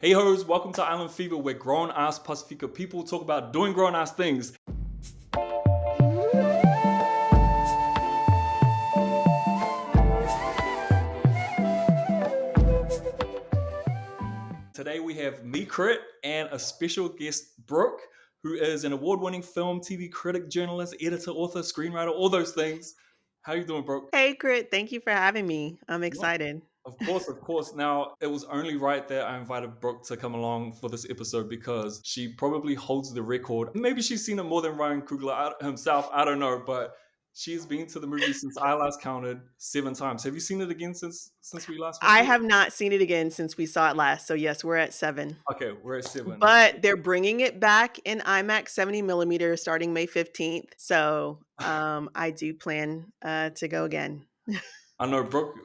Hey hoes, welcome to Island Fever, where grown ass Pacifica people talk about doing grown ass things. Today we have me, Krit, and a special guest, Brooke, who is an award-winning film, TV critic, journalist, editor, author, screenwriter, all those things. How you doing, Brooke? Hey, Krit, thank you for having me. I'm Yeah. excited. Of course, of course. Now, it was only right that I invited Brooke to come along for this episode because she probably holds the record. Maybe she's seen it more than Ryan Coogler himself. I don't know, but she's been to the movie since I last counted 7 times. Have you seen it again since we last went I to it? have not seen it again since we saw it last. So, yes, we're at 7. Okay, we're at 7. But they're bringing it back in IMAX 70 millimeter starting May 15th. So, I do plan to go again. I know Brooke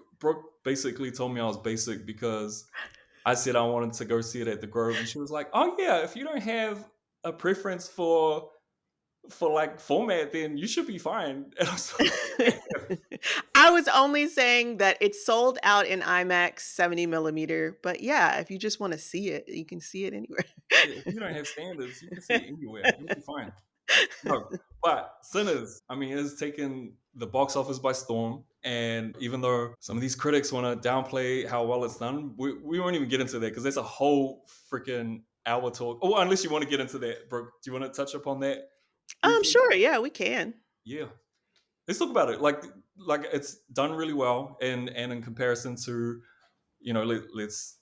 basically told me I was basic because I said I wanted to go see it at the Grove, and she was like, "Oh yeah, if you don't have a preference for like format, then you should be fine." And I was like, I was only saying that it's sold out in IMAX 70 millimeter. But yeah, if you just want to see it, you can see it anywhere. yeah, if you don't have standards, you can see it anywhere. You'll be fine. No, but Sinners, I mean, it's taken the box office by storm. And even though some of these critics want to downplay how well it's done, we won't even get into that because there's a whole freaking hour talk. Oh, unless you want to get into that, Brooke. Do you want to touch upon that briefly? Sure, yeah, we can. Yeah. Let's talk about it. Like it's done really well, and in comparison to, let's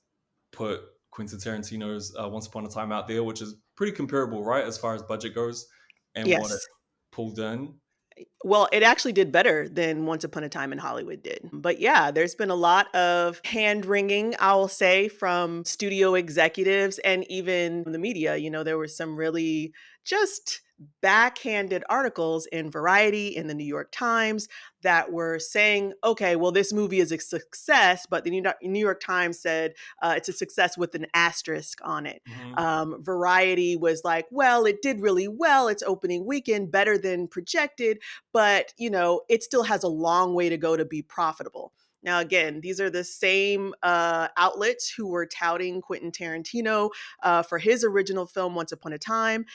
put Quentin Tarantino's Once Upon a Time out there, which is pretty comparable, right, as far as budget goes, and what it Yes. pulled in. Well, it actually did better than Once Upon a Time in Hollywood did. But yeah, there's been a lot of hand wringing, I will say, from studio executives and even the media. There were some really just backhanded articles in Variety, in the New York Times, that were saying, okay, well, this movie is a success, but the New York Times said it's a success with an asterisk on it. Hmm. Variety was like, well, it did really well. Its opening weekend better than projected, but it still has a long way to go to be profitable. Now, again, these are the same outlets who were touting Quentin Tarantino for his original film, Once Upon a Time,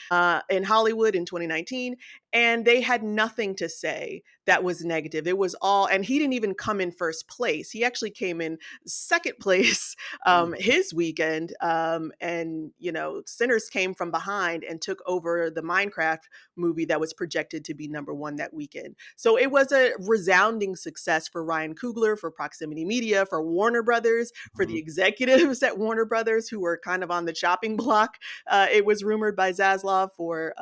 in Hollywood in 2019. And they had nothing to say that was negative. It was all, and he didn't even come in first place. He actually came in second place his weekend. And, Sinners came from behind and took over the Minecraft movie that was projected to be number one that weekend. So it was a resounding success for Ryan Coogler, for Proximity Media, for Warner Brothers, for the Hmm. executives at Warner Brothers who were kind of on the chopping block. It was rumored by Zaslav for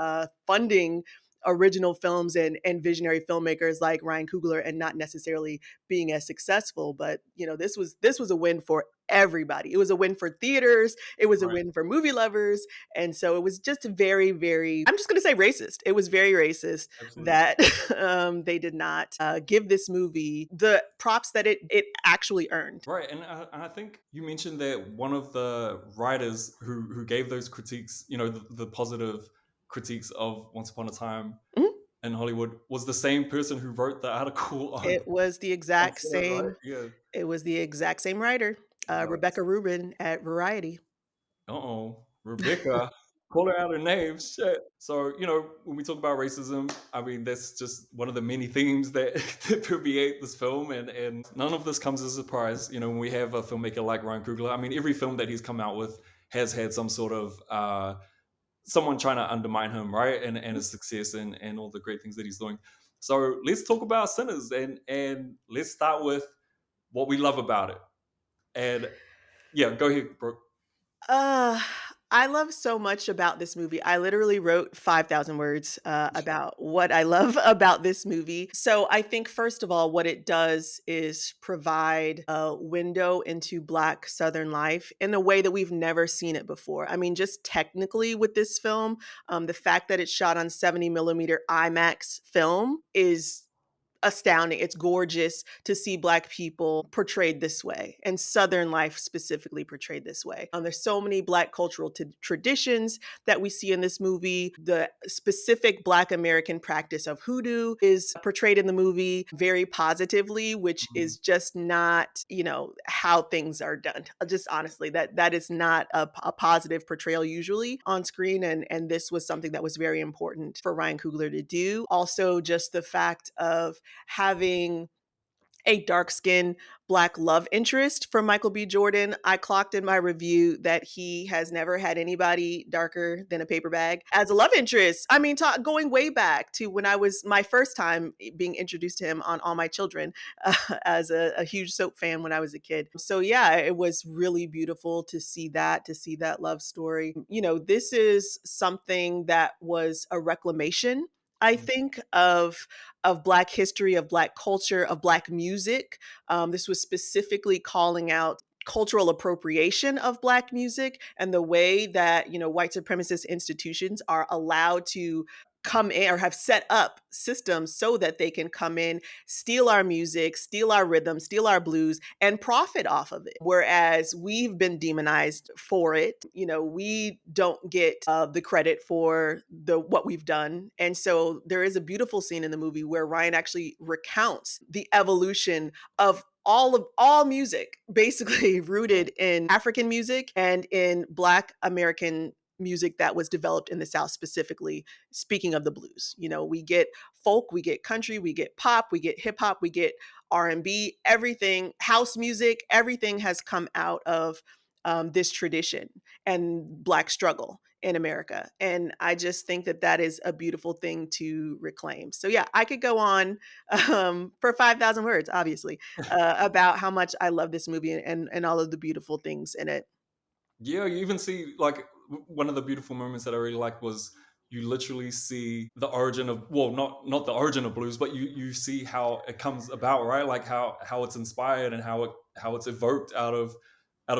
funding original films and visionary filmmakers like Ryan Coogler and not necessarily being as successful. But this was a win for everybody. It was a win for theaters. It was a Right. win for movie lovers. And so it was just very, very, I'm just going to say racist. It was very racist Absolutely. that they did not give this movie the props that it actually earned. Right, and I think you mentioned that one of the writers who gave those critiques, the positive critiques of Once Upon a Time Mhm. in Hollywood, was the same person who wrote the article on It was the on exact Sinners, right? same. Yeah. It was the exact same writer, Yikes. Rebecca Rubin at Variety. Uh-oh, Rebecca, call her out her name. Shit. So, when we talk about racism, I mean, that's just one of the many themes that, that permeate this film. And none of this comes as a surprise. When we have a filmmaker like Ryan Coogler, I mean, every film that he's come out with has had some sort of someone trying to undermine him, right? And his success and all the great things that he's doing. So let's talk about Sinners and let's start with what we love about it. And yeah, go ahead, Brooke. Uh, I love so much about this movie. I literally wrote 5,000 words about what I love about this movie. So I think, first of all, what it does is provide a window into Black Southern life in a way that we've never seen it before. I mean, just technically with this film, the fact that it's shot on 70 millimeter IMAX film is astounding. It's gorgeous to see Black people portrayed this way, and Southern life specifically portrayed this way. There's so many Black cultural traditions that we see in this movie. The specific Black American practice of hoodoo is portrayed in the movie very positively, which Mhm. is just not, how things are done. Just honestly, that is not a positive portrayal usually on screen, and this was something that was very important for Ryan Coogler to do. Also, just the fact of having a dark skinned Black love interest for Michael B. Jordan. I clocked in my review that he has never had anybody darker than a paper bag as a love interest. I mean, going way back to when I was my first time being introduced to him on All My Children as a huge soap fan when I was a kid. So, yeah, it was really beautiful to see that love story. This is something that was a reclamation, I Mhm. think, of Black history, of Black culture, of Black music. This was specifically calling out cultural appropriation of Black music and the way that, white supremacist institutions are allowed to come in or have set up systems so that they can come in, steal our music, steal our rhythm, steal our blues, and profit off of it. Whereas we've been demonized for it. We don't get the credit for what we've done. And so there is a beautiful scene in the movie where Ryan actually recounts the evolution of all music, basically Yeah. rooted in African music and in Black American music that was developed in the South, specifically speaking of the blues. We get folk, we get country, we get pop, we get hip hop, we get R&B, everything, house music, everything has come out of this tradition and Black struggle in America. And I just think that that is a beautiful thing to reclaim. So, yeah, I could go on for 5,000 words, obviously, about how much I love this movie and all of the beautiful things in it. Yeah, you even see like one of the beautiful moments that I really liked was you literally see the origin of, well, not the origin of blues, but you see how it comes about, right? Like how it's inspired and how it's evoked out of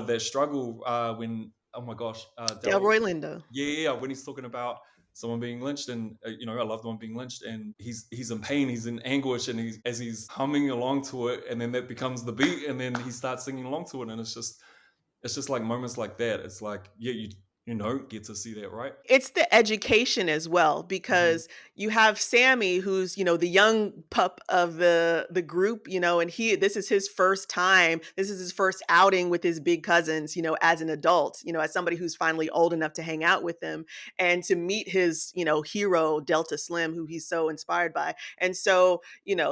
that struggle, when, oh my gosh, Delroy Lindo. yeah, yeah, yeah, when he's talking about someone being lynched, and a loved one being lynched, and he's in pain, he's in anguish, and he's humming along to it, and then that becomes the beat, and then he starts singing along to it, and it's just like moments like that. It's like, yeah, you don't get to see that, right? It's the education as well, Mhm. because you have Sammy, who's, the young pup of the group, and this is his first time. This is his first outing with his big cousins, as an adult, as somebody who's finally old enough to hang out with them and to meet his, hero Delta Slim, who he's so inspired by. And so,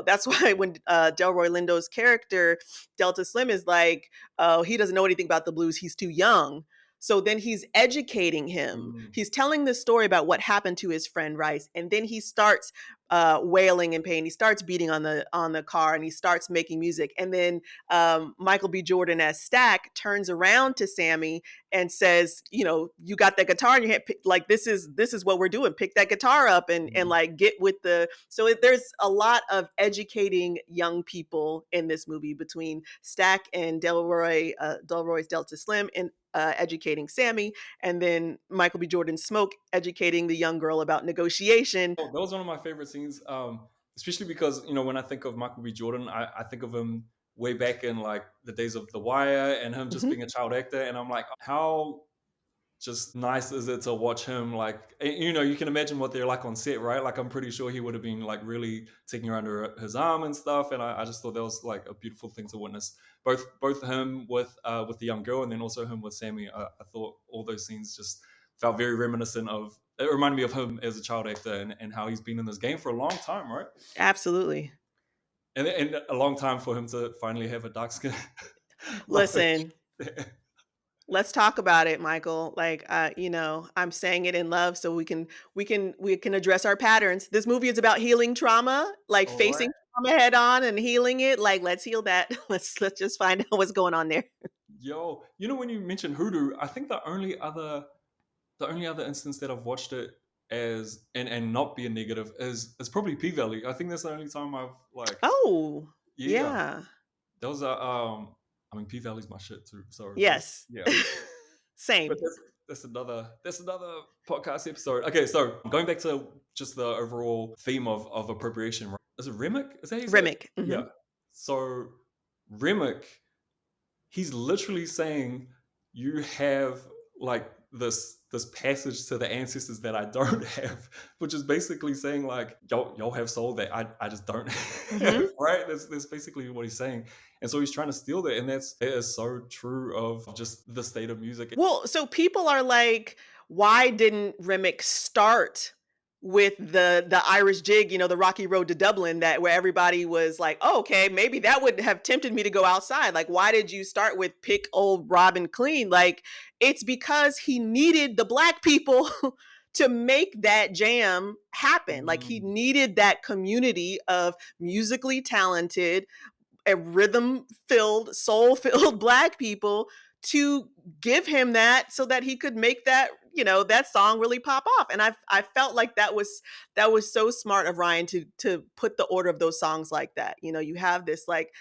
that's why when Delroy Lindo's character Delta Slim is like, oh, he doesn't know anything about the blues, he's too young. So then he's educating him. Mm. He's telling the story about what happened to his friend Rice, and then he starts wailing in pain. He starts beating on the car, and he starts making music. And then Michael B. Jordan as Stack turns around to Sammy and says, "You got that guitar in your hand. Like this is what we're doing. Pick that guitar up and Mhm. like get with the." So there's a lot of educating young people in this movie between Stack and Delroy's Delta Slim, and educating Sammy, and then Michael B. Jordan Smoke educating the young girl about negotiation. Oh, that was one of my favorite scenes, especially because when I think of Michael B. Jordan, I think of him way back in like the days of The Wire and him just Mhm. being a child actor, and I'm like, how just nice is it to watch him, like, you can imagine what they're like on set, right? Like, I'm pretty sure he would have been like really taking her under his arm and stuff, and I just thought that was like a beautiful thing to witness, both him with the young girl, and then also him with Sammy. I thought all those scenes just felt very reminiscent of, it reminded me of him as a child actor, and how he's been in this game for a long time, right? Absolutely. And a long time for him to finally have a dark skin. Like, Listen, let's talk about it, Michael. Like, I'm saying it in love so we can address our patterns. This movie is about healing trauma, like all right. facing trauma head on and healing it. Like, let's heal that. Let's just find out what's going on there. Yo, when you mentioned hoodoo, I think the only other instance that I've watched it as, and not be a negative, is probably P Valley. I think that's the only time I've like, Oh, yeah, yeah. those are I mean, P Valley's my shit too. So Yes. yeah, but Same. that's another podcast episode. Okay, so going back to just the overall theme of appropriation, right? is it Remick? Is that how you say it? Remick. Yeah. So Remick, he's literally saying you have like this passage to the ancestors that I don't have, which is basically saying like y'all have soul that I just don't have, Hmm. right? That's basically what he's saying. And so he's trying to steal that, and that is so true of just the state of music. Well, so people are like, why didn't Remick start with the Irish jig, the Rocky Road to Dublin, that where everybody was like, oh, okay, maybe that would have tempted me to go outside. Like, why did you start with Pick Old Robin Clean? Like, it's because he needed the black people to make that jam happen. Like, he Mm, needed that community of musically talented, a rhythm filled, soul filled black people to give him that so that he could make that, that song really pop off. And I felt like that was so smart of Ryan to put the order of those songs like that. You have this like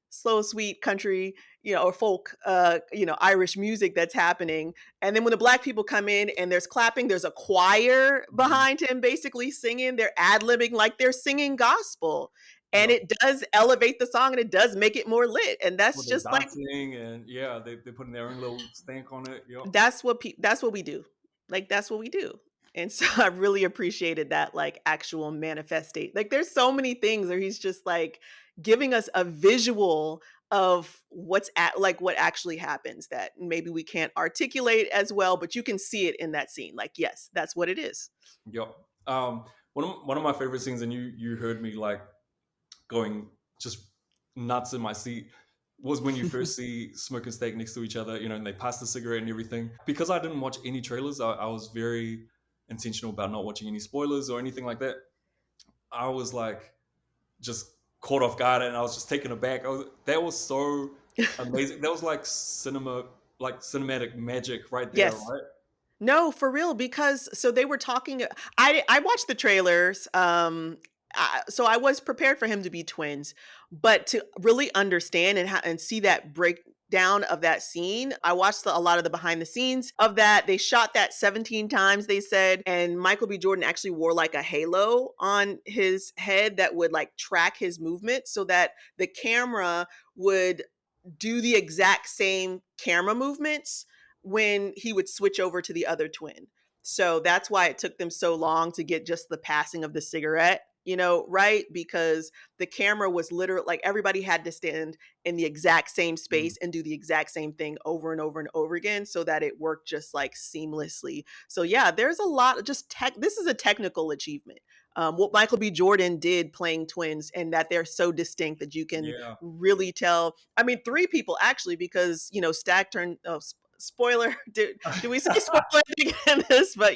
slow, sweet country, or folk, Irish music that's happening. And then when the black people come in and there's clapping, there's a choir mhm. behind him basically singing. They're ad-libbing like they're singing gospel. And Yep. it does elevate the song and it does make it more lit. And Well, that's they're just like dancing, and yeah, they're putting their own little stank on it. Yep. that's what we do. Like that's what we do. And so I really appreciated that like actual manifestate. Like there's so many things where he's just like giving us a visual of what actually happens that maybe we can't articulate as well, but you can see it in that scene. Like, yes, that's what it is. Yep. One of my favorite scenes, and you heard me like going just nuts in my seat, was when you first see Smoke and Steak next to each other, and they pass the cigarette and everything. Because I didn't watch any trailers, I was very intentional about not watching any spoilers or anything like that. I was like just caught off guard, and I was just taken aback. That was so amazing. That was like cinematic magic right there, Yes. right? No, for real, because so they were talking. I watched the trailers, so I was prepared for him to be twins, but to really understand and see that breakdown of that scene, I watched a lot of the behind the scenes of that. They shot that 17 times, they said, and Michael B. Jordan actually wore like a halo on his head that would like track his movement, so that the camera would do the exact same camera movements when he would switch over to the other twin. So that's why it took them so long to get just the passing of the cigarette, right? Because the camera was literally like everybody had to stand in the exact same Mm. space and do the exact same thing over and over and over again so that it worked just like seamlessly. So yeah, there's a lot of just tech. This is a technical achievement. What Michael B. Jordan did playing twins, and that they're so distinct that you can Yeah. really tell. I mean, three people actually, because Stack turned. Oh, spoiler. Do we say spoiler in this? But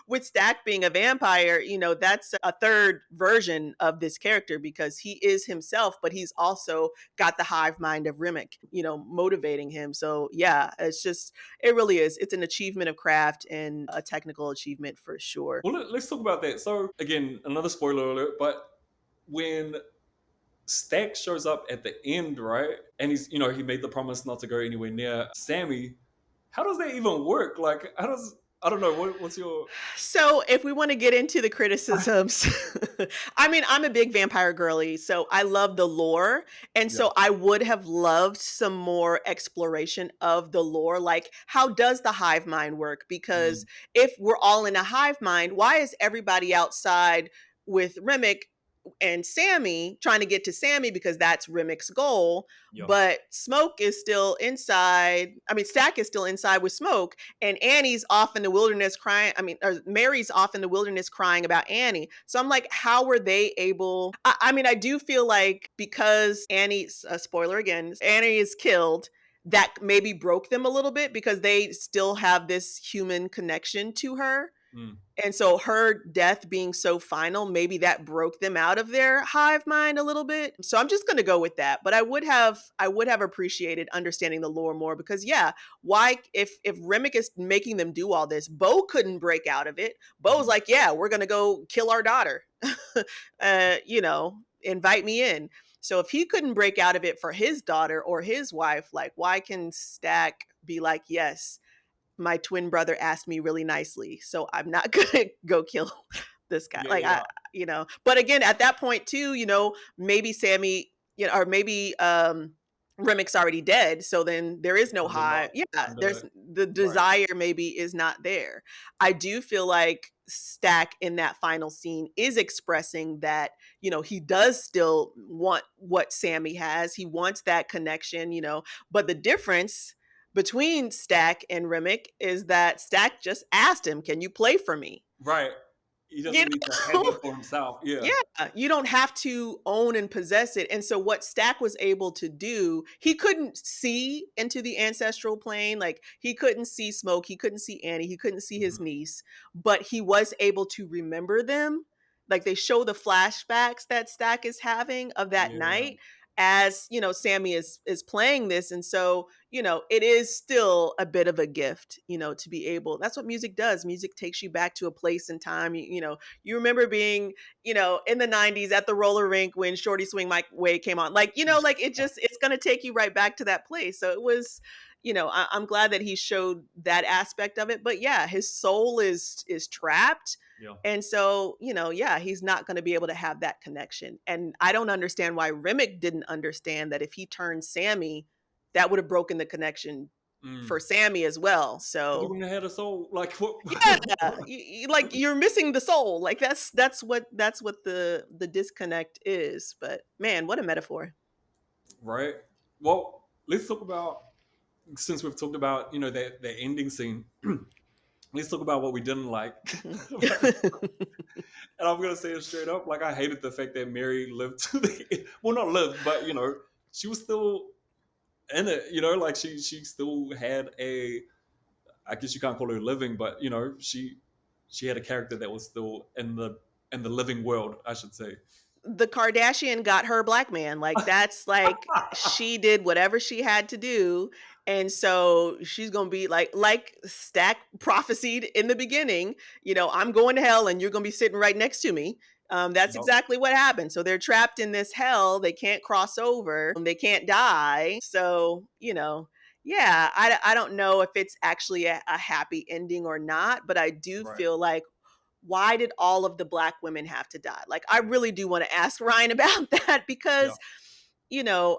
with Stack being a vampire, that's a third version of this character because he is himself, but he's also got the hive mind of Remick, motivating him. So yeah, it really is. It's an achievement of craft and a technical achievement for sure. Well, let's talk about that. So again, another spoiler alert, but when Stack shows up at the end, right? And he made the promise not to go anywhere near Sammy. How does that even work? Like, I don't know. What's your? So, if we want to get into the criticisms, I mean, I'm a big vampire girly, so I love the lore. And Yeah. so I would have loved some more exploration of the lore. Like, how does the hive mind work? Because Mm, if we're all in a hive mind, why is everybody outside with Remick and Sammy trying to get to Sammy because that's Remick's goal? yeah. But Smoke is still inside. I mean, Stack is still inside with Smoke, and Annie's off in the wilderness crying. I mean, or Mary's off in the wilderness crying about Annie. So I'm like, how were they able? I mean, I do feel like because Annie's, spoiler again, Annie is killed, that maybe broke them a little bit because they still have this human connection to her. Mm. And so her death being so final, maybe that broke them out of their hive mind a little bit. So I'm just going to go with that. But I would have appreciated understanding the lore more because yeah, why if Remick is making them do all this, Bo couldn't break out of it. Bo's Mm. like, yeah, we're going to go kill our daughter. Invite me in. So if he couldn't break out of it for his daughter or his wife, like why can Stack be like, yes, my twin brother asked me really nicely, so I'm not gonna go kill this guy. Yeah, Like yeah. But again, at that point too, maybe Sammy, or maybe Remick's already dead, so then there is no Under lock, high. Yeah, under there's the right, desire maybe is not there. I do feel like Stack in that final scene is expressing that, he does still want what Sammy has. He wants that connection, but the difference between Stack and Remick is that Stack just asked him, "Can you play for me?" right. He You doesn't need to have know? that for himself. Yeah, Yeah, you don't have to own and possess it. And so what Stack was able to do, he couldn't see into the ancestral plane. Like he couldn't see Smoke, he couldn't see Annie, he couldn't see his mhm, niece, but he was able to remember them. Like they show the flashbacks that Stack is having of that yeah, night as, Sammy is playing this. And so, it is still a bit of a gift, to be able. That's what music does. Music takes you back to a place and time. You remember being, in the 90s at the roller rink when Shorty Swing Mike Way came on. Like, like it's going to take you right back to that place. So it was, I'm glad that he showed that aspect of it. But yeah, his soul is trapped. yeah. And so, yeah, he's not going to be able to have that connection. And I don't understand why Remick didn't understand that if he turned Sammy, that would have broken the connection for Mm. Sammy as well. Because he So wouldn't have had a soul. Like what? yeah, like you're missing the soul. Like that's what the disconnect is. But man, what a metaphor. Right. Well, let's talk about, since we've talked about that ending scene. Let's talk about what we didn't like. Mhm. And I'm gonna say it straight up. Like I hated the fact that Mary lived to the end. Well, not lived, but she was still in it. Like she still had a. I guess you can't call her living, but she had a character that was still in the living world, I should say. The Kardashian got her black man. Like that's like she did whatever she had to do. And so she's gonna be like Stack prophesied in the beginning, I'm going to hell and you're gonna be sitting right next to me. That's Yep. exactly what happened. So they're trapped in this hell. They can't cross over. They can't die. So, yeah, I don't know if it's actually a happy ending or not, but I do Right. feel like why did all of the black women have to die? Like, I really do want to ask Ryan about that Yeah. because,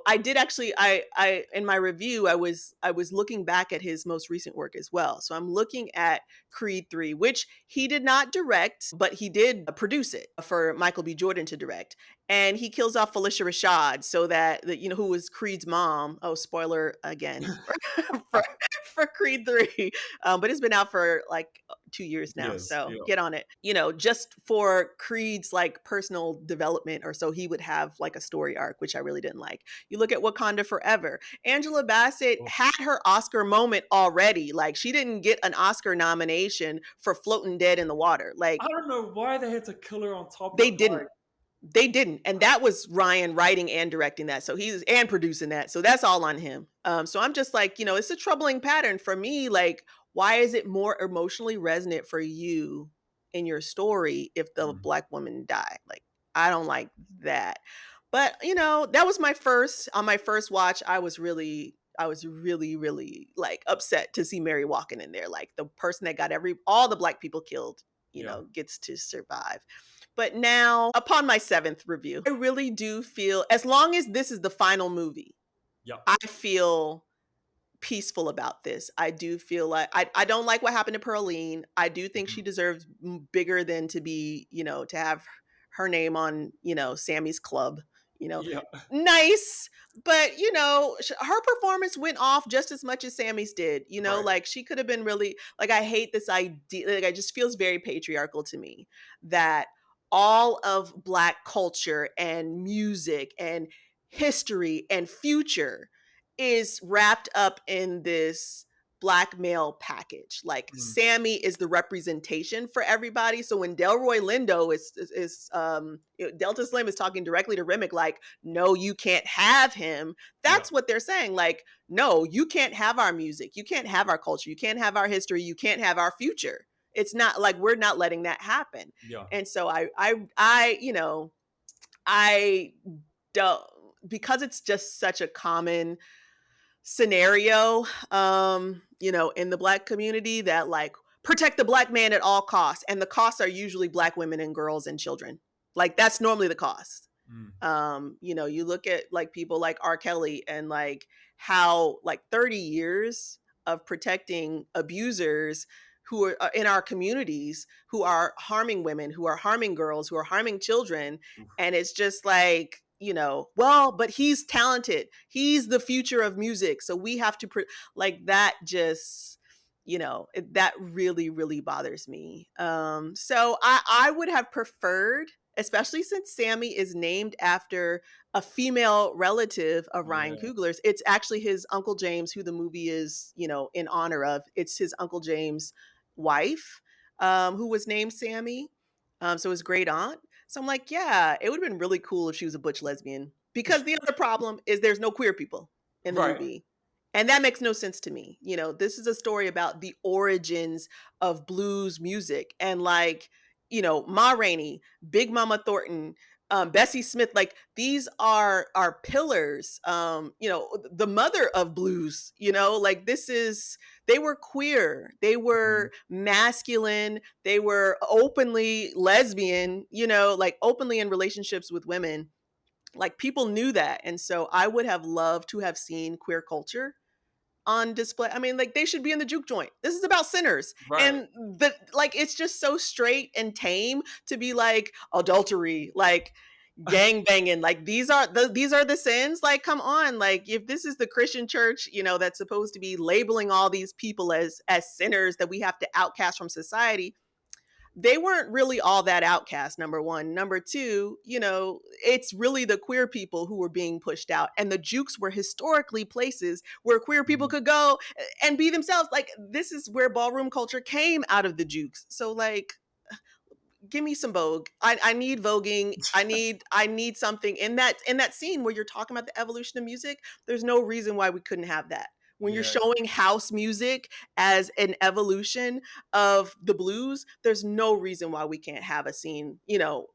I did actually, I, in my review, I was looking back at his most recent work as well. So I'm looking at Creed 3, which he did not direct, but he did produce it for Michael B. Jordan to direct. And he kills off Felicia Rashad so that, who was Creed's mom. Oh, spoiler again for, for Creed 3. But it's been out for like 2 years now. Yes. So Yeah. get on it. Just for Creed's like personal development or so he would have like a story arc, which I really didn't like. You look at Wakanda Forever. Angela Bassett Oh, had her Oscar moment already. Like she didn't get an Oscar nomination for Floating Dead in the Water. I Like don't know why they had to kill her on top they of didn't. like. They didn't. And that was Ryan writing and directing that. So he's and producing that. So that's all on him. So I'm just like, it's a troubling pattern for me. Like, why is it more emotionally resonant for you in your story if the Mm, black woman died? Like, I don't like that. But that was my first watch. I was really, really like upset to see Mary walking in there. Like the person that got all the black people killed, yeah. gets to survive. But now, upon my seventh review, I really do feel, as long as this is the final movie, Yeah. I feel peaceful about this. I do feel like I don't like what happened to Pearline. I do think she Mhm. deserves bigger than to be, to have her name on, Sammy's club, you know. Yeah. Nice, but her performance went off just as much as Sammy's did. Right. Like she could have been really like I hate this idea. Like it just feels very patriarchal to me that all of black culture and music and history and future is wrapped up in this black male package. Like Mm, Sammy is the representation for everybody. So when Delroy Lindo Delta Slim is talking directly to Remick, like, no, you can't have him. yeah. That's what they're saying. Like, no, you can't have our music. You can't have our culture. You can't have our history. You can't have our future. It's not like we're not letting that happen. Yeah. And so I don't, because it's just such a common scenario in the black community that like protect the black man at all costs, and the costs are usually black women and girls and children. Like that's normally the cost. Mm. You look at like people like R. Kelly and like how like 30 years of protecting abusers who are in our communities who are harming women, who are harming girls, who are harming children. Oof. And it's just like, well, but he's talented. He's the future of music. So we have to, like that just, that really, really bothers me. So I would have preferred, especially since Sammy is named after a female relative of Ryan Yeah. Coogler's. It's actually his Uncle James, who the movie is, in honor of. It's his Uncle James' wife, who was named Sammy. So his great aunt. So I'm like, yeah, it would have been really cool if she was a butch lesbian. Because the other problem is there's no queer people in the Right. movie. And that makes no sense to me. This is a story about the origins of blues music. And like, Ma Rainey, Big Mama Thornton, Bessie Smith, like these are pillars. The mother of blues. Like they were queer, they Mhm. were masculine, they were openly lesbian. Like openly in relationships with women. Like people knew that, and so I would have loved to have seen queer culture on display. I mean, like they should be in the juke joint. This is about sinners. Right. And like it's just so straight and tame to be like adultery, like gang banging. Like these are the sins. Like come on. Like if this is the Christian church, that's supposed to be labeling all these people as sinners that we have to outcast from society, they weren't really all that outcast, number one. Number two, it's really the queer people who were being pushed out. And the jukes were historically places where queer people Mhm. could go and be themselves. Like, this is where ballroom culture came out of the jukes. So, like, give me some Vogue. I need voguing. I need something in that scene where you're talking about the evolution of music. There's no reason why we couldn't have that. When you're Yeah. showing house music as an evolution of the blues, there's no reason why we can't have a scene,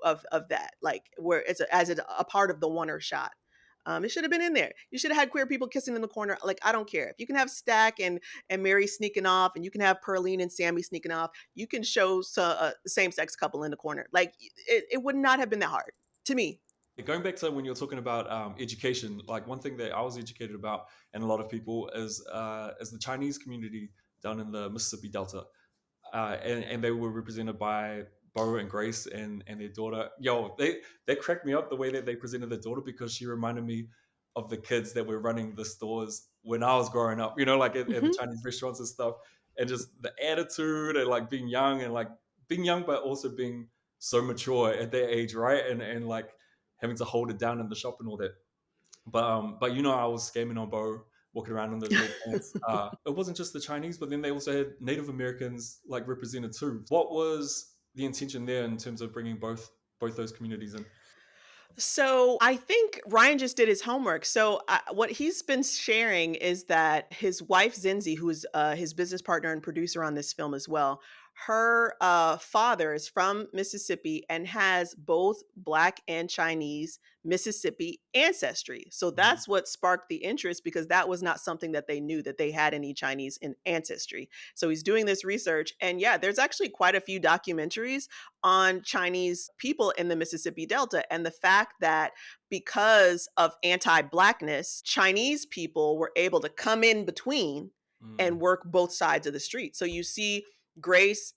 of that, like where it's a part of the oneer shot. It should have been in there. You should have had queer people kissing in the corner. Like I don't care if you can have Stack and Mary sneaking off, and you can have Pearline and Sammy sneaking off. You can show a same sex couple in the corner. Like it would not have been that hard to me. Going back to when you're talking about education, like one thing that I was educated about, and a lot of people, is the Chinese community down in the Mississippi Delta, and they were represented by Bo and Grace and their daughter. Yo, they cracked me up the way that they presented their daughter, because she reminded me of the kids that were running the stores when I was growing up. Like at the Hmm. Chinese restaurants and stuff, and just the attitude and like being young, and like being young, but also being so mature at their age, right? And like having to hold it down in the shop and all that. But I was scamming on Bo, walking around in those red pants. It wasn't just the Chinese, but then they also had Native Americans like represented too. What was the intention there in terms of bringing both those communities in? So I think Ryan just did his homework. So what he's been sharing is that his wife Zinzi, who's his business partner and producer on this film as well, her father is from Mississippi and has both Black and Chinese Mississippi ancestry. So Mhm. that's what sparked the interest, because that was not something that they knew, that they had any Chinese in ancestry. So he's doing this research, and yeah, there's actually quite a few documentaries on Chinese people in the Mississippi Delta, and the fact that because of anti Blackness, Chinese people were able to come in between and Mm. work both sides of the street. So you see Grace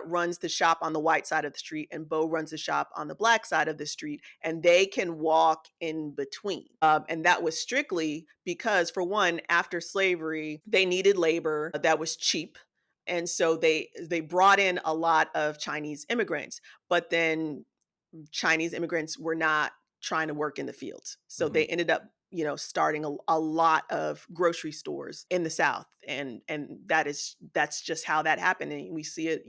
runs the shop on the white side of the street, and Bo runs the shop on the Black side of the street, and they can walk in between. And that was strictly because, for one, after slavery, they needed labor that was cheap, and so they brought in a lot of Chinese immigrants, but then Chinese immigrants were not trying to work in the fields. So Mhm. they ended up, starting a lot of grocery stores in the South. And that's just how that happened. And we see it,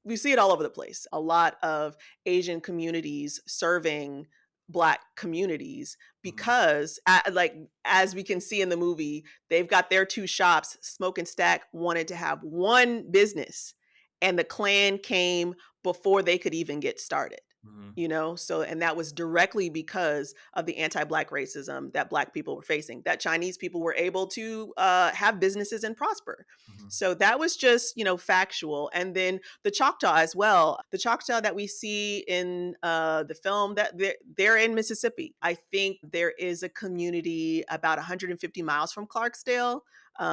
we see it all over the place. A lot of Asian communities serving Black communities, Mhm. because like as we can see in the movie, they've got their two shops. Smoke and Stack wanted to have one business, and the Klan came before they could even get started. Mhm. So and that was directly because of the anti-black racism that black people were facing, that Chinese people were able to have businesses and prosper. Mhm. So that was just factual. And then the Choctaw as well, the Choctaw that we see in the film, that they're in Mississippi. I think there is a community about 150 miles from Clarksdale.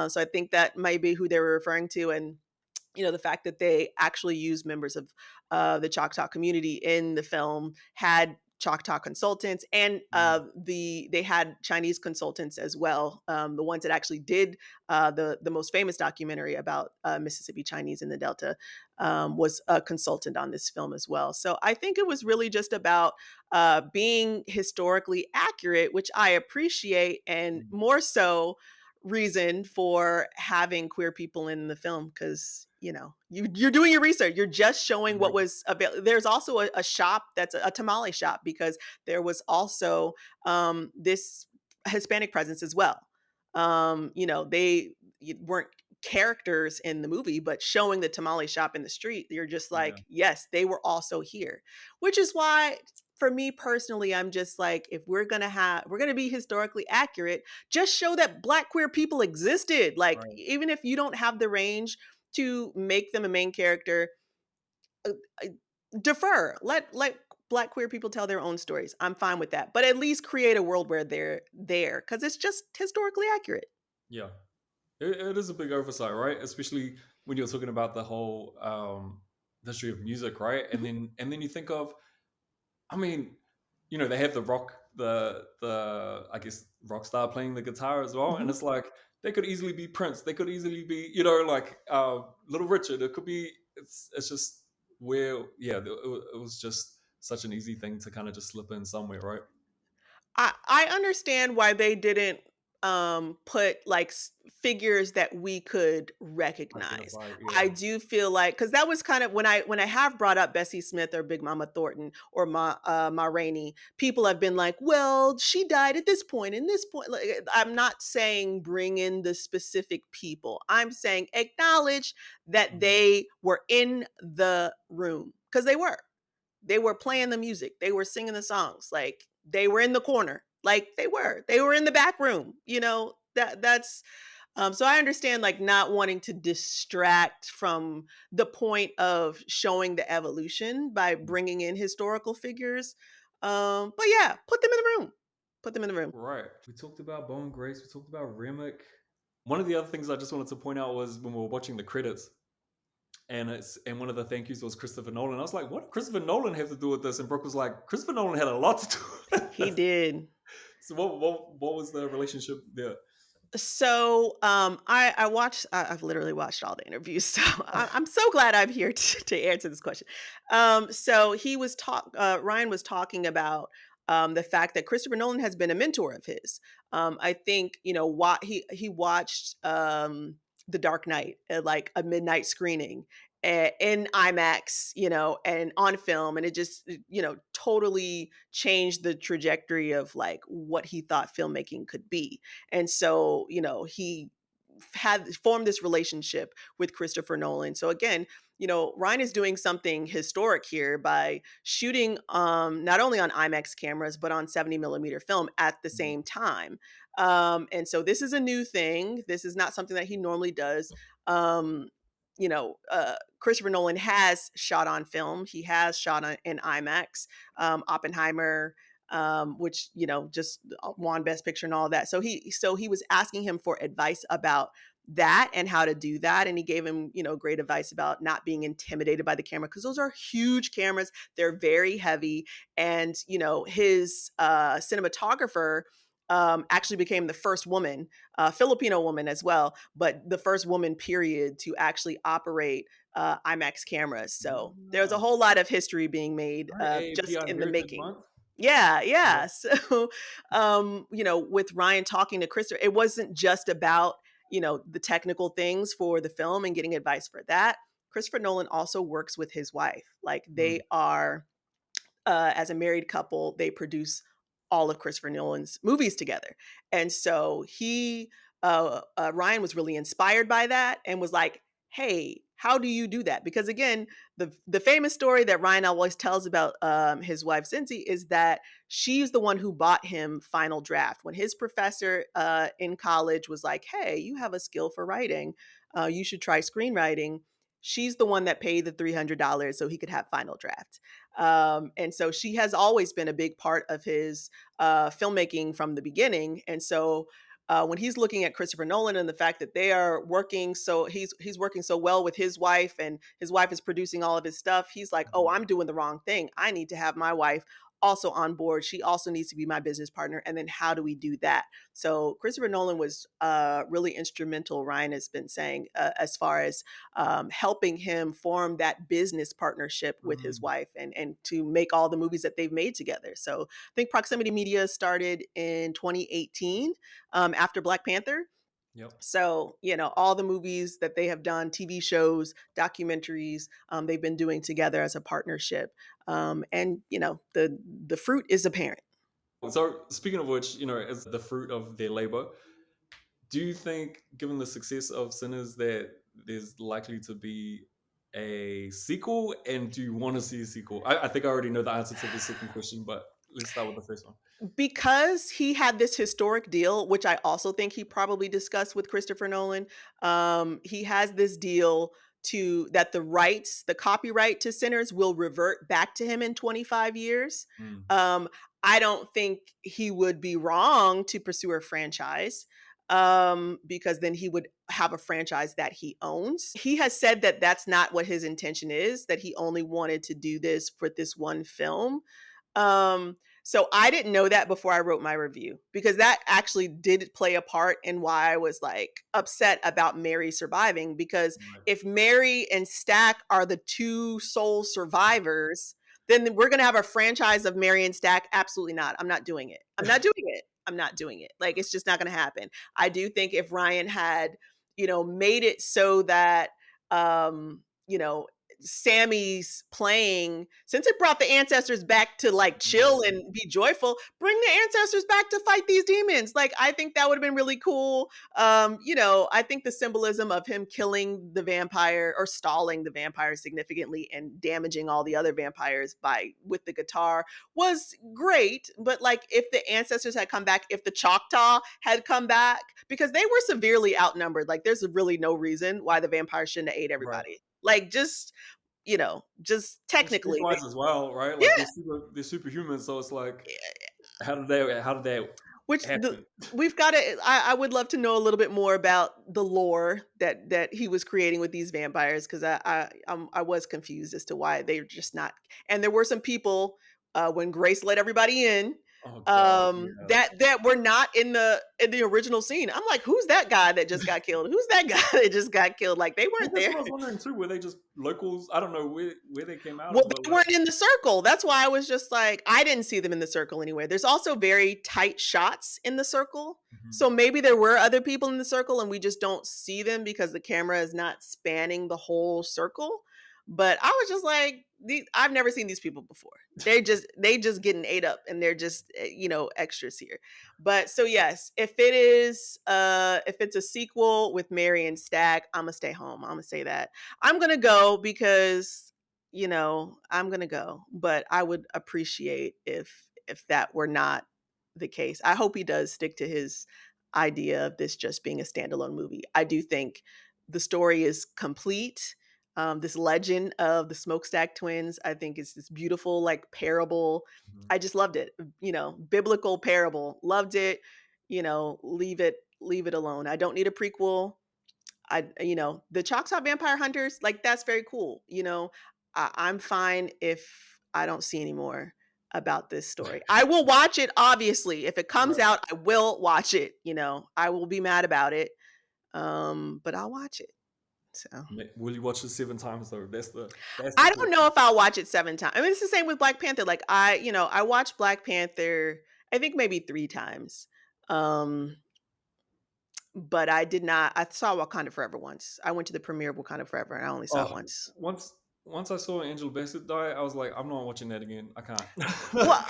So I think that might be who they were referring to. And the fact that they actually used members of the Choctaw community in the film, had Choctaw consultants, and Mhm. they had Chinese consultants as well. The ones that actually did the most famous documentary about Mississippi Chinese in the Delta was a consultant on this film as well. So I think it was really just about being historically accurate, which I appreciate, and Mhm. more so reason for having queer people in the film, because you're doing your research. You're just showing what Right. was available. There's also a shop that's a tamale shop, because there was also this Hispanic presence as well. They weren't characters in the movie, but showing the tamale shop in the street, you're just Yeah. like, yes, they were also here. Which is why, for me personally, I'm just like, if we're gonna be historically accurate, just show that black queer people existed. Like, Right. even if you don't have the range to make them a main character, uh, uh, defer. Let black queer people tell their own stories. I'm fine with that. But at least create a world where they're there, because it's just historically accurate. Yeah. It is a big oversight, right? Especially when you're talking about the whole history of music, right? And Mhm, then you think of, I mean, they have the I guess rock star playing the guitar as well, and mhm. it's like they could easily be Prince, they could easily be like Little Richard. It could be. It's just where it was just such an easy thing to kind of just slip in somewhere, right? I understand why they didn't put like figures that we could recognize. Identify, I yeah. do feel like, because that was kind of when I have brought up Bessie Smith or Big Mama Thornton or Ma Rainey, people have been like, well, she died at this point and this point. Like, I'm not saying bring in the specific people. I'm saying acknowledge that Mhm. they were in the room, because they were playing the music. They were singing the songs. Like, they were in the corner. Like, they were in the back room. That's so I understand, like, not wanting to distract from the point of showing the evolution by bringing in historical figures. But yeah, put them in the room. Put them in the room. Right. We talked about Bone Grace. We talked about Remick. One of the other things I just wanted to point out was when we were watching the credits, and one of the thank yous was Christopher Nolan. I was like, what did Christopher Nolan have to do with this? And Brooke was like, Christopher Nolan had a lot to do with He this. did. So what was the relationship there? So, I've literally watched all the interviews, so I'm so glad I'm here to answer this question. So Ryan was talking about the fact that Christopher Nolan has been a mentor of his. I think what he watched The Dark Knight at like a midnight screening in IMAX, and on film, and it just totally changed the trajectory of like what he thought filmmaking could be. And so, he had formed this relationship with Christopher Nolan. So again, Ryan is doing something historic here by shooting not only on IMAX cameras, but on 70 millimeter film at the Mhm. same time. And so this is a new thing. This is not something that he normally does. Um, Christopher Nolan has shot on film. He has shot in IMAX, Oppenheimer, which just won Best Picture and all that. So he was asking him for advice about that and how to do that, and he gave him great advice about not being intimidated by the camera, because those are huge cameras. They're very heavy, and his cinematographer actually became the first woman, Filipino woman as well, but the first woman period to actually operate IMAX cameras. So there's a Wow. whole lot of history being made All right, just AAPI in the Heritage making. Month. Yeah, Yeah. yeah. So, with Ryan talking to Krista, it wasn't just about, the technical things for the film and getting advice for that. Christopher Nolan also works with his wife. Like, Mm. they are, as a married couple, they produce all of Christopher Nolan's movies together. And so Ryan was really inspired by that and was like, hey, how do you do that? Because again, the famous story that Ryan always tells about his wife Cincy is that she's the one who bought him Final Draft when his professor in college was like, "Hey, you have a skill for writing. You should try screenwriting." She's the one that paid the $300 so he could have Final Draft. And so she has always been a big part of his filmmaking from the beginning. And so when he's looking at Christopher Nolan and the fact that they are working, so he's working so well with his wife, and his wife is producing all of his stuff. He's like, "Oh, I'm doing the wrong thing. I need to have my wife also on board. She also needs to be my business partner. And then how do we do that?" So Christopher Nolan was really instrumental. Ryan has been saying as far as helping him form that business partnership with his Mm, wife, and to make all the movies that they've made together. So I think Proximity Media started in 2018 after Black Panther. yep. So, all the movies that they have done, TV shows, documentaries, they've been doing together as a partnership. And, the fruit is apparent. So speaking of which, as the fruit of their labor, do you think, given the success of Sinners, that there's likely to be a sequel? And do you want to see a sequel? I think I already know the answer to the second question, but let's start with the first one. Because he had this historic deal, which I also think he probably discussed with Christopher Nolan. He has this deal to that the copyright to Sinners will revert back to him in 25 years. Mm, Um, I don't think he would be wrong to pursue a franchise, because then he would have a franchise that he owns. He has said that that's not what his intention is, that he only wanted to do this for this one film. So I didn't know that before I wrote my review, because that actually did play a part in why I was like upset about Mary surviving. Because right. if Mary and Stack are the two sole survivors, then we're going to have a franchise of Mary and Stack. Absolutely not. I'm not doing it. I'm not doing it. I'm not doing it. Like, it's just not going to happen. I do think if Ryan had, made it so that, you know, Sammy's playing, since it brought the ancestors back to like chill Mm, and be joyful, bring the ancestors back to fight these demons. Like, I think that would have been really cool. I think the symbolism of him killing the vampire or stalling the vampire significantly and damaging all the other vampires by with the guitar was great. But like, if the ancestors had come back, if the Choctaw had come back, because they were severely outnumbered, like there's really no reason why the vampire shouldn't have ate right. everybody. Like, just And street technically, wise as well, right? Like yeah. they're superhuman, so it's like, how did that Which the happen? we've got to. I would love to know a little bit more about the lore that he was creating with these vampires, because I was confused as to why they're just not. And there were some people when Grace let everybody in, Oh god, yeah. that were not in the original scene. I'm like, who's that guy that just got killed? Who's that guy that just got killed? Like, they Well, weren't that's there. what I was wondering too. Were they just locals? I don't know where they came out Well, of, but they like, weren't in the circle. That's why I was just like, I didn't see them in the circle anywhere. There's also very tight shots in the circle. mhm, So maybe there were other people in the circle and we just don't see them because the camera is not spanning the whole circle. But I was just like, I've never seen these people before. They just getting ate up, and they're just extras here. But so yes, if it's a sequel with Mary and Stack, I'm gonna stay home. I'm gonna say that. I'm gonna go because I'm gonna go, but I would appreciate if that were not the case. I hope he does stick to his idea of this just being a standalone movie. I do think the story is complete. This legend of the Smokestack twins, I think, is this beautiful like parable. mhm. I just loved it. Biblical parable. Loved it. Leave it alone. I don't need a prequel. The Choctaw Vampire Hunters, like, that's very cool. I'm fine if I don't see any more about this story. I will watch it, obviously. If it comes Right. out, I will watch it. I will be mad about it. But I'll watch it. So Will you watch it 7 times though? That's the I don't know question. if I'll watch it 7 times. I mean, it's the same with Black Panther. Like, I watched Black Panther, I think maybe 3 times. Um, but I did not. I saw Wakanda Forever once. I went to the premiere of Wakanda Forever, and I only saw it Oh, once. once I saw Angela Bassett die, I was like, I'm not watching that again. I can't. Well,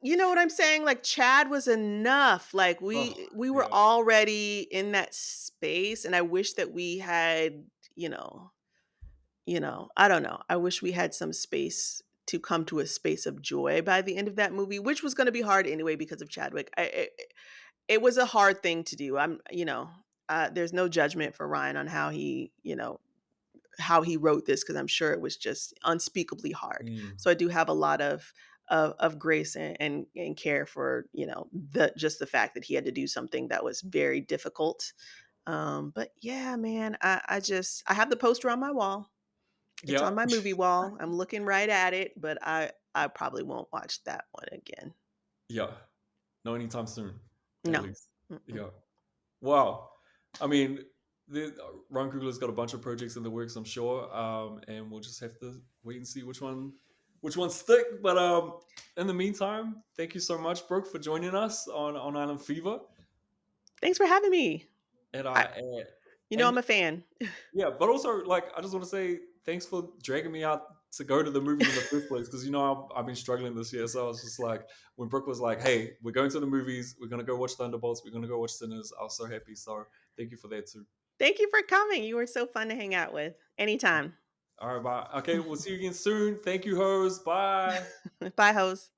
you know what I'm saying? Like, Chad was enough. Like, Oh we were yeah. already in that space, and I wish that we had, I don't know. I wish we had some space to come to a space of joy by the end of that movie, which was going to be hard anyway because of Chadwick. It was a hard thing to do. There's no judgment for Ryan on how he wrote this, because I'm sure it was just unspeakably hard. Mm. So I do have a lot of grace and care for the fact that he had to do something that was very difficult. But yeah, man, I have the poster on my wall. It's Yeah, on my movie wall. I'm looking right at it, but I probably won't watch that one again. yeah. No, anytime soon, at No. least. Mm-mm. Yeah. Wow. I mean, Ron Coogler's got a bunch of projects in the works, I'm sure, and we'll just have to wait and see which ones stick. But in the meantime, thank you so much, Brooke, for joining us on Island Fever. Thanks for having me. And I, and I'm a fan. yeah, but also like I just want to say thanks for dragging me out to go to the movies in the first place, because I've been struggling this year. So I was just like, when Brooke was like, "Hey, we're going to the movies. We're gonna go watch Thunderbolts. We're gonna go watch Sinners." I was so happy. So thank you for that too. Thank you for coming. You were so fun to hang out with. Anytime. All right, bye. Okay, we'll see you again soon. Thank you, hoes. Bye. Bye, hoes.